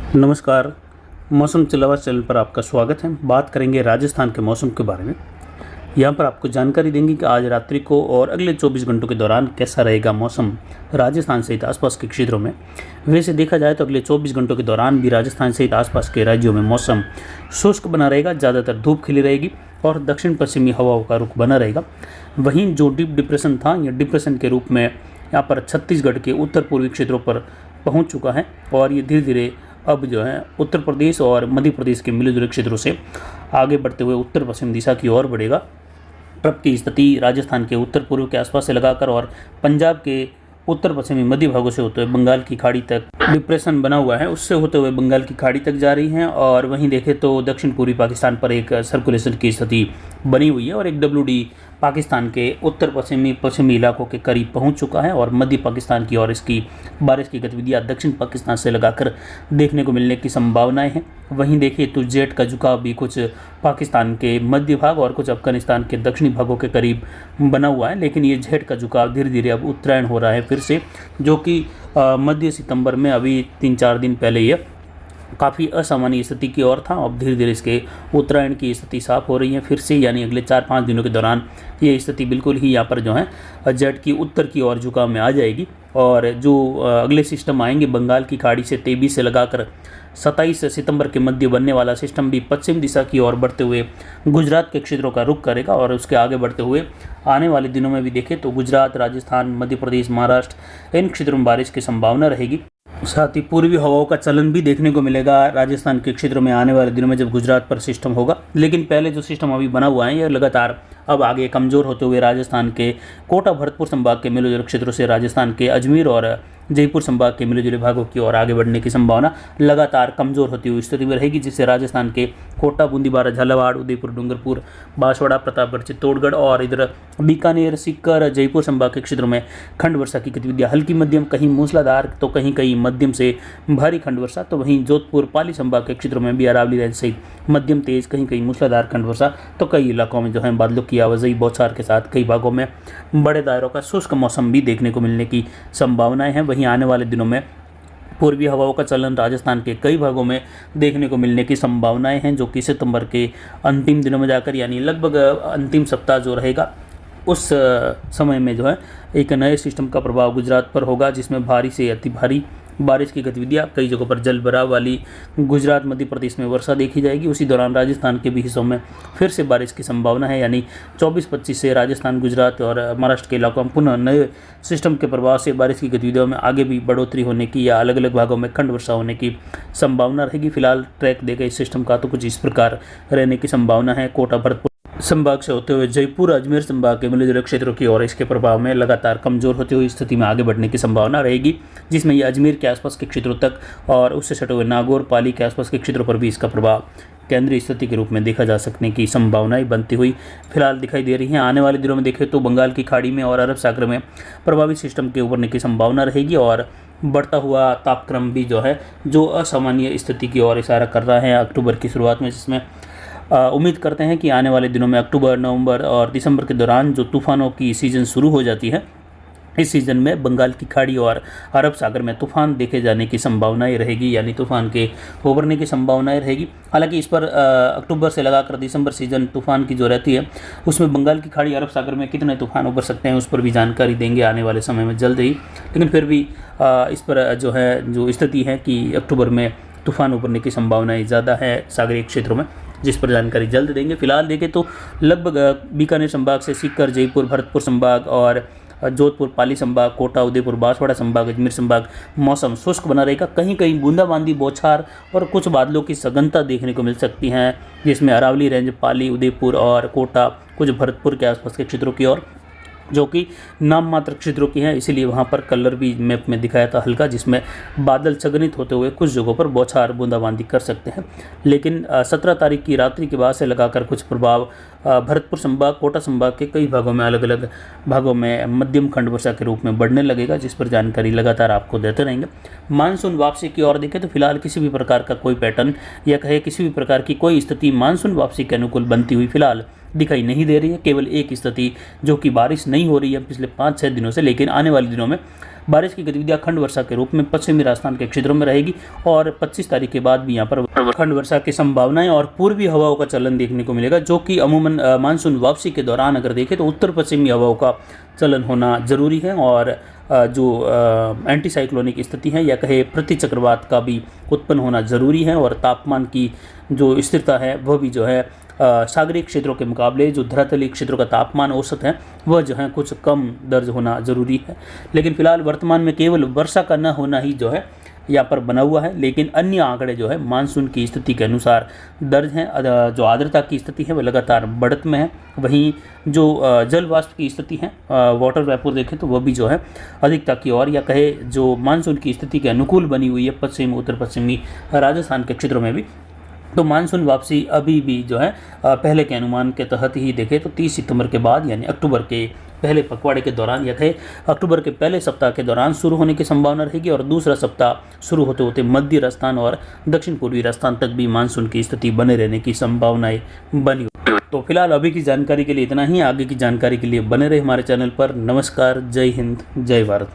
नमस्कार। मौसम चिलावास चैनल पर आपका स्वागत है। बात करेंगे राजस्थान के मौसम के बारे में। यहाँ पर आपको जानकारी देंगे कि आज रात्रि को और अगले 24 घंटों के दौरान कैसा रहेगा मौसम राजस्थान सहित आसपास के क्षेत्रों में। वैसे देखा जाए तो अगले 24 घंटों के दौरान भी राजस्थान सहित आसपास के राज्यों में मौसम शुष्क बना रहेगा, ज़्यादातर धूप खिली रहेगी और दक्षिण पश्चिमी हवाओं का रुख बना रहेगा। वहीं जो डीप डिप्रेशन था या डिप्रेशन के रूप में यहाँ पर छत्तीसगढ़ के उत्तर पूर्वी क्षेत्रों पर पहुँच चुका है और ये धीरे धीरे अब जो है उत्तर प्रदेश और मध्य प्रदेश के मिले जुले क्षेत्रों से आगे बढ़ते हुए उत्तर पश्चिम दिशा की ओर बढ़ेगा। ट्रप की स्थिति राजस्थान के उत्तर पूर्व के आसपास से लगाकर और पंजाब के उत्तर पश्चिमी मध्य भागों से होते हुए बंगाल की खाड़ी तक डिप्रेशन बना हुआ है, उससे होते हुए बंगाल की खाड़ी तक जा रही हैं। और वहीं देखें तो दक्षिण पूर्वी पाकिस्तान पर एक सर्कुलेशन की स्थिति बनी हुई है और एक WD पाकिस्तान के उत्तर पश्चिमी इलाकों के करीब पहुंच चुका है और मध्य पाकिस्तान की ओर इसकी बारिश की गतिविधियां दक्षिण पाकिस्तान से लगाकर देखने को मिलने की संभावनाएं हैं। वहीं देखिए तो जेट का झुकाव भी कुछ पाकिस्तान के मध्य भाग और कुछ अफगानिस्तान के दक्षिणी भागों के करीब बना हुआ है, लेकिन ये जेट का झुकाव धीरे धीरे अब उत्तरायण हो रहा है फिर से, जो कि मध्य सितंबर में अभी 3-4 दिन पहले ये काफ़ी असामान्य स्थिति की ओर था। अब धीरे धीरे इसके उत्तरायण की स्थिति साफ हो रही है फिर से, यानी अगले 4-5 दिनों के दौरान ये स्थिति बिल्कुल ही यहाँ पर जो है जेट की उत्तर की ओर झुकाव में आ जाएगी। और जो अगले सिस्टम आएंगे बंगाल की खाड़ी से 23 से लगाकर 27 सितंबर के मध्य बनने वाला सिस्टम भी पश्चिम दिशा की ओर बढ़ते हुए गुजरात के क्षेत्रों का रुख करेगा और उसके आगे बढ़ते हुए आने वाले दिनों में भी देखें तो गुजरात, राजस्थान, मध्य प्रदेश, महाराष्ट्र इन क्षेत्रों में बारिश की संभावना रहेगी। साथ ही पूर्वी हवाओं का चलन भी देखने को मिलेगा राजस्थान के क्षेत्रों में आने वाले दिनों में जब गुजरात पर सिस्टम होगा। लेकिन पहले जो सिस्टम अभी बना हुआ है यह लगातार अब आगे कमज़ोर होते हुए राजस्थान के कोटा भरतपुर संभाग के मिले जुले क्षेत्रों से राजस्थान के अजमेर और जयपुर संभाग के मिले जुले भागों की ओर आगे बढ़ने की संभावना लगातार कमज़ोर होती हुई स्थिति में रहेगी, जिससे राजस्थान के कोटा, बूंदीबारा, झालावाड़, उदयपुर, डूंगरपुर, बांसवाड़ा, प्रतापगढ़, चित्तौड़गढ़ और इधर बीकानेर, सीकर, जयपुर संभाग के क्षेत्रों में खंड वर्षा की गतिविधियां हल्की मध्यम, कहीं मूसलाधार तो कहीं कहीं मध्यम से भारी खंड वर्षा। तो वहीं जोधपुर, पाली संभाग के क्षेत्रों में भी अरावली रेंज सहित मध्यम तेज, कहीं कहीं मूसलाधार खंड वर्षा, तो कई इलाकों में जो है बादलों की आवाजाही बौछार के साथ कई भागों में बड़े दायरों का शुष्क मौसम भी देखने को मिलने की संभावनाएं हैं। वहीं आने वाले दिनों में पूर्वी हवाओं का चलन राजस्थान के कई भागों में देखने को मिलने की संभावनाएं हैं, जो कि सितंबर के अंतिम दिनों में जाकर यानी लगभग अंतिम सप्ताह जो रहेगा उस समय में जो है एक नए सिस्टम का प्रभाव गुजरात पर होगा, जिसमें भारी से अति भारी बारिश की गतिविधियां कई जगहों पर जल भराव वाली गुजरात, मध्य प्रदेश में वर्षा देखी जाएगी। उसी दौरान राजस्थान के भी हिस्सों में फिर से बारिश की संभावना है, यानी 24-25 से राजस्थान, गुजरात और महाराष्ट्र के इलाकों में पुनः नए सिस्टम के प्रभाव से बारिश की गतिविधियों में आगे भी बढ़ोतरी होने की या अलग अलग भागों में खंड वर्षा होने की संभावना रहेगी। फिलहाल ट्रैक देगा इस सिस्टम का तो कुछ इस प्रकार रहने की संभावना है। कोटा भरतपुर संभाग से होते हुए जयपुर, अजमेर संभाग के मिले जुले क्षेत्रों की ओर इसके प्रभाव में लगातार कमजोर होती हुई स्थिति में आगे बढ़ने की संभावना रहेगी, जिसमें ये अजमेर के आसपास के क्षेत्रों तक और उससे सटे हुए नागौर, पाली के आसपास के क्षेत्रों पर भी इसका प्रभाव केंद्रीय स्थिति के रूप में देखा जा सकने की संभावनाएं बनती हुई फिलहाल दिखाई दे रही हैं। आने वाले दिनों में देखें तो बंगाल की खाड़ी में और अरब सागर में प्रभावित सिस्टम के उभरने की संभावना रहेगी और बढ़ता हुआ तापक्रम भी जो है जो असामान्य स्थिति की ओर इशारा कर रहा है अक्टूबर की शुरुआत में, जिसमें उम्मीद करते हैं कि आने वाले दिनों में अक्टूबर, नवंबर और दिसंबर के दौरान जो तूफानों की सीज़न शुरू हो जाती है, इस सीज़न में बंगाल की खाड़ी और अरब सागर में तूफान देखे जाने की संभावनाएं रहेगी, यानी तूफान के उभरने की संभावनाएं रहेगी। हालांकि इस पर अक्टूबर से लगाकर दिसंबर सीज़न तूफान की जो रहती है उसमें बंगाल की खाड़ी, अरब सागर में कितने तूफान उभर सकते हैं उस पर भी जानकारी देंगे आने वाले समय में जल्द ही। लेकिन फिर भी इस पर जो है जो स्थिति है कि अक्टूबर में तूफान उभरने की संभावनाएँ ज़्यादा है सागरीय क्षेत्रों में, जिस पर जानकारी जल्द देंगे। फिलहाल देखें तो लगभग बीकानेर संभाग से सीकर, जयपुर, भरतपुर संभाग और जोधपुर, पाली संभाग, कोटा, उदयपुर, बांसवाड़ा संभाग, अजमेर संभाग मौसम शुष्क बना रहेगा। कहीं कहीं बूंदाबांदी, बौछार और कुछ बादलों की सघनता देखने को मिल सकती हैं, जिसमें अरावली रेंज, पाली, उदयपुर और कोटा, कुछ भरतपुर के आसपास के क्षेत्रों की ओर जो कि नाम मात्र क्षेत्रों की हैं, इसीलिए वहाँ पर कलर भी मैप में दिखाया था हल्का, जिसमें बादल छगनित होते हुए कुछ जगहों पर बौछार बूंदाबांदी कर सकते हैं। लेकिन 17 तारीख की रात्रि के बाद से लगाकर कुछ प्रभाव भरतपुर संभाग, कोटा संभाग के कई भागों में अलग अलग भागों में मध्यम खंड वर्षा के रूप में बढ़ने लगेगा, जिस पर जानकारी लगातार आपको देते रहेंगे। मानसून वापसी की ओर देखें तो फिलहाल किसी भी प्रकार का कोई पैटर्न या कहे किसी भी प्रकार की कोई स्थिति मानसून वापसी के अनुकूल बनती हुई फिलहाल दिखाई नहीं दे रही है। केवल एक स्थिति जो कि बारिश नहीं हो रही है पिछले 5-6 दिनों से, लेकिन आने वाले दिनों में बारिश की गतिविधियां खंड वर्षा के रूप में पश्चिमी राजस्थान के क्षेत्रों में रहेगी और 25 तारीख के बाद भी यहाँ पर खंड वर्षा की संभावनाएं और पूर्वी हवाओं का चलन देखने को मिलेगा, जो कि अमूमन मानसून वापसी के दौरान अगर देखें तो उत्तर पश्चिमी हवाओं का चलन होना जरूरी है और जो एंटी साइक्लोनिक स्थिति है या कहे प्रति चक्रवात का भी उत्पन्न होना जरूरी है और तापमान की जो स्थिरता है वह भी जो है सागरीय क्षेत्रों के मुकाबले जो धरातलीय क्षेत्रों का तापमान औसत है वह जो है कुछ कम दर्ज होना जरूरी है। लेकिन फिलहाल वर्तमान में केवल वर्षा का न होना ही जो है यहाँ पर बना हुआ है, लेकिन अन्य आंकड़े जो है मानसून की स्थिति के अनुसार दर्ज हैं। जो आर्द्रता की स्थिति है वह लगातार बढ़त में है, वहीं जो जल वाष्प की स्थिति है वाटर वेपर देखें तो वह भी जो है अधिकता की ओर या कहे जो मानसून की स्थिति के अनुकूल बनी हुई है पश्चिम उत्तर पश्चिमी राजस्थान के क्षेत्रों में भी। तो मानसून वापसी अभी भी जो है पहले के अनुमान के तहत ही देखें तो 30 सितंबर के बाद यानी अक्टूबर के पहले पखवाड़े के दौरान या कहे अक्टूबर के पहले सप्ताह के दौरान शुरू होने की संभावना रहेगी और दूसरा सप्ताह शुरू होते होते मध्य राजस्थान और दक्षिण पूर्वी राजस्थान तक भी मानसून की स्थिति बने रहने की संभावनाएं बनी हुई। तो फिलहाल अभी की जानकारी के लिए इतना ही। आगे की जानकारी के लिए बने रहे हमारे चैनल पर। नमस्कार, जय हिंद, जय भारत।